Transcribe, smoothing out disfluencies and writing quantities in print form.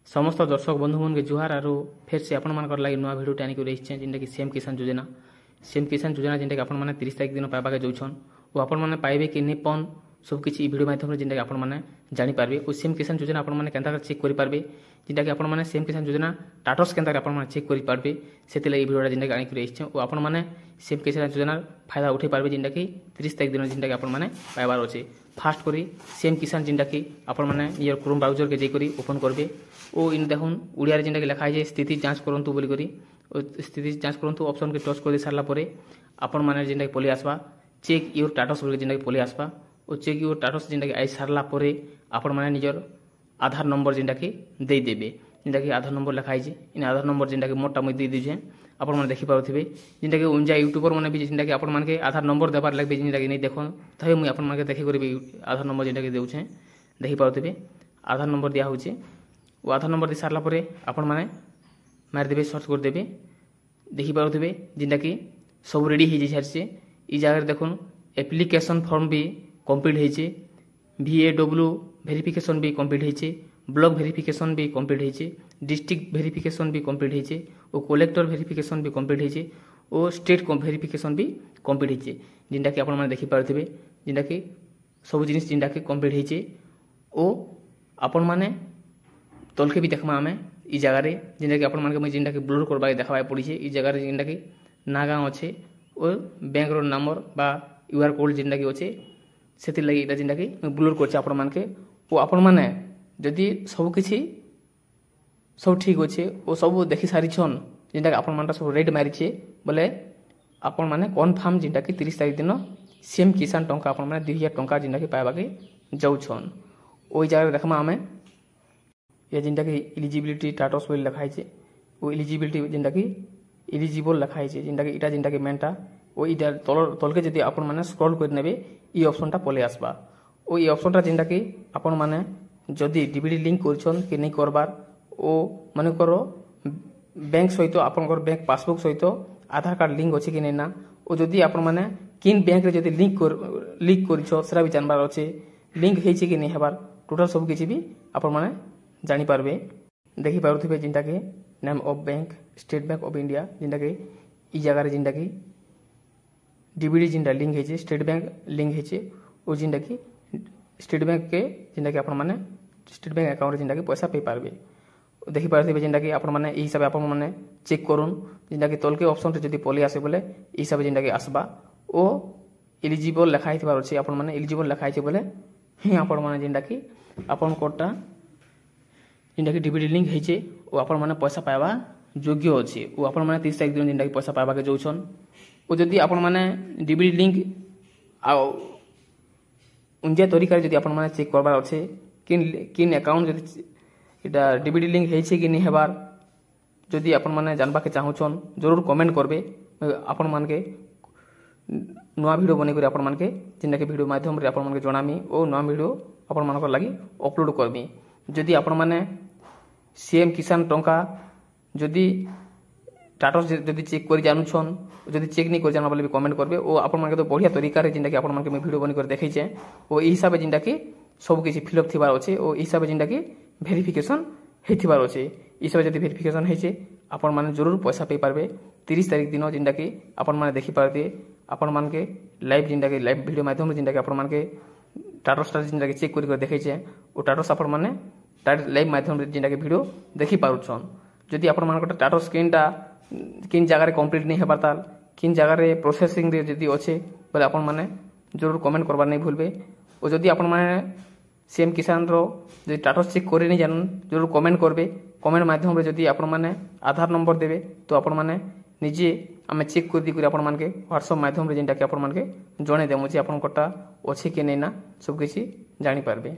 समस्त दर्शक बंधु मन के जुहार आरो फिर से आपण मानकर लागि नवा वीडियो टानी को रहिछे जिनटा कि सीएम किसान योजना जिनटा कि आपण माने 30 तारिख दिन पाइबा के जोछन ओ आपण माने पाइबे कि निपन सब किछि वीडियो माध्यम रे जिनटा कि आपण माने जानि पारबे ओ सीएम किसान योजना आपण माने केनता चेक करि पारबे जिनटा कि आपण माने सीएम किसान योजना टाटस केनता आपण माने चेक करि पारबे सेते लागि वीडियो जिनटा कि आनि रहिछे ओ आपण माने सीएम किसान योजना फायदा उठै पारबे जिनटा कि 30 तारिख दिन जिनटा कि आपण माने पाइबार अछि फास्ट करी सीएम किसान जिनटा कि आपण माने नियर क्रोम ब्राउजर के जे करी ओपन करबे ओ इन देखुन उड़िया जिनटा कि लिखा है स्थिति जांच करंतु बोली करी स्थिति जांच करंतु ऑप्शन के टच कर सारला परे आपण माने जिनटा कि पले आसबा चेक योर स्टेटस बोली जिनटा कि पले आसबा ओ चेक योर स्टेटस जिनटा कि आई सारला परे आपण माने निजर आधार नंबर जिनटा कि दे देबे जिनटा कि आधार नंबर लिखा है इन आधार नंबर जिनटा कि मोटा मई दे दिजे आपण माने देखि पाउथिबे जिनटा कि उनजा यूट्यूबर माने भी जिनटा कि आपण माने के आधार नंबर देबार लागबे जिनटा कि नै देखो तहे मुई आपण माने देखि करबे आधार नंबर जिनटा कि देउछे देखि पाउथिबे आधार नंबर दिया होचे वो आधार नंबर दे सारला परे आपण माने मार देबे सर्च कर देबे देखि पाउथिबे जिनटा कि सब रेडी हे जे छारसे ई जगह देखुन एप्लीकेशन फॉर्म भी कंप्लीट हेचे VAW वेरिफिकेशन भी कंप्लीट हेचे ब्लॉक वेरिफिकेशन भी कंप्लीट हेचे डिस्ट्रिक्ट वेरिफिकेशन भी कंप्लीट हेचे ओ कलेक्टर वेरिफिकेशन भी कंप्लीट हेचे ओ स्टेट वेरिफिकेशन भी कंप्लीट हेचे जिनटा कि आपण माने देखि पारथिबे जिनटा कि सब जिनिस जिनटा कि कंप्लीट हेचे ओ आपण माने तलके भी देखमा हमें ई जगह रे जिनटा कि आपण माने के जिनटा कि ब्लर करबा देखबा पड़िছে ई जगह रे जिनटा कि नागा अछि ओ बैंक रो नंबर बा यूआर कोड जिनटा कि अछि सेति लागि इटा जिनटा कि ब्लर करछ आपण माने के ओ आपण माने जदि सब किछि सब ठीक अछि ओ सब देखि सारी छन जिनटा कि आपण मानटा सब रेड मारिछे बोले आपण माने कन्फर्म जिनटा कि 30 तारिख दिन सीएम किसान टंका आपण माने 2000 टंका जिनटा कि पाइबा के जाउ छन ओई जगह देखमा हमें ये जिनटा कि एलिजिबिलिटी स्टेटस बोल लिखा है वो एलिजिबिलिटी जिनटा कि एलिजिबल लिखा है जिनटा कि इटा जिनटा कि मेनटा ओ इटा तलके जदि आपण माने स्क्रॉल कर नेबे ई ऑप्शनटा पले आसबा ओ ई ऑप्शनटा जिनटा कि आपण माने जदि डीबीडी लिंक करछन कि नै करबार ओ माने करो बैंक सहित आपण बैंक पासबुक सहित आधार कार्ड लिंक अछि कि नै ना ओ जदि आपण माने किन बैंक रे जदि लिंक करछो सेरा भी जानबार अछि लिंक हेछि कि नै हेबार टोटल सब किछि भी आपण माने जानी पारबे देखि पारुथिबे जिनटा कि name of bank state bank of India जिनटा कि ई जगह रे जिनटा कि डीबीडी जिनटा लिंक हेचे स्टेट बैंक लिंक हेचे ओ जिनटा कि स्टेट बैंक के जिनटा कि आपण माने स्टेट बैंक अकाउंट रे जिनटा कि पैसा पे पारबे देखि पारुथिबे जिनटा कि आपण माने ई हिसाब आपण माने चेक करूम जिनटा कि तलके ऑप्शन रे जदी पले आसे बोले ई हिसाब जिनटा कि आसबा ओ एलिजिबल लिखा हितबार अछि आपण माने एलिजिबल लिखा हिचे बोले ही आपण माने जिनटा कि आपण कोटा जिनटा कि डीबीडी लिंक हेचे ओ आपण माने पैसा पाइबा योग्य अछि ओ आपण माने 30 तारिख दिन जिनटा कि पैसा पाइबा के जोछन ओ जदी आपण माने डीबीडी लिंक आ उनजे तरीका जदी आपण माने चेक करबार अछि किन अकाउंट जदी इटा डीबीडी लिंक हेचे कि नै हेबार जदी आपण माने जानबा के चाहउछन जरूर कमेंट करबे आपण मान के नवा वीडियो बने कर आपण मान के जिनटा कि वीडियो माध्यम रे आपण मान के जणामी ओ नवा वीडियो आपण मान को लागि अपलोड करबी जदी आपण माने सीएम किसान टंका जदि स्टेटस जदि चेक कर जानू छन जदि चेक नहीं कर जाना बोले भी कमेंट करबे ओ आपण माने तो बढ़िया तरीका रे जिनटा कि आपण माने वीडियो बनी कर देखै छै ओ ई हिसाब जिनटा कि सब किछि फिल अप थिबार अछि ओ ई हिसाब जिनटा कि वेरिफिकेशन हेथिबार अछि ई हिसाब जदि वेरिफिकेशन हे छै आपण माने जरूर पैसा पे पारबे 30 तारिख दिन जिनटा कि आपण माने देखि पारते आपण मान के लाइव जिनटा कि लाइव वीडियो माध्यम जिनटा कि आपण मान के स्टेटस जिनटा कि चेक कर देखै छै ओ स्टेटस आपण माने लाइव माध्यम जिनटा कि वीडियो देखि पारुछन जदि आपण मान स्टेटस स्क्रीनटा किन जगह रे कंप्लीट नहीं हेबार ताल किन जगह रे प्रोसेसिंग रे जदि अछि बोले आपण माने जरूर कमेंट करबार नहीं भूलबे ओ जदि आपण माने सीएम किसान रो जदि स्टेटस चेक करे नहीं जानन जरूर कमेंट करबे कमेंट माध्यम रे जदि आपण माने आधार नंबर देबे तो आपण माने निजे आमे चेक कर दी कर आपण मान के व्हाट्सएप माध्यम रे जिनटा कि आपण मान के जणे देमु जे आपण कोटा अछि कि नै ना सब किछि जानि पारबे।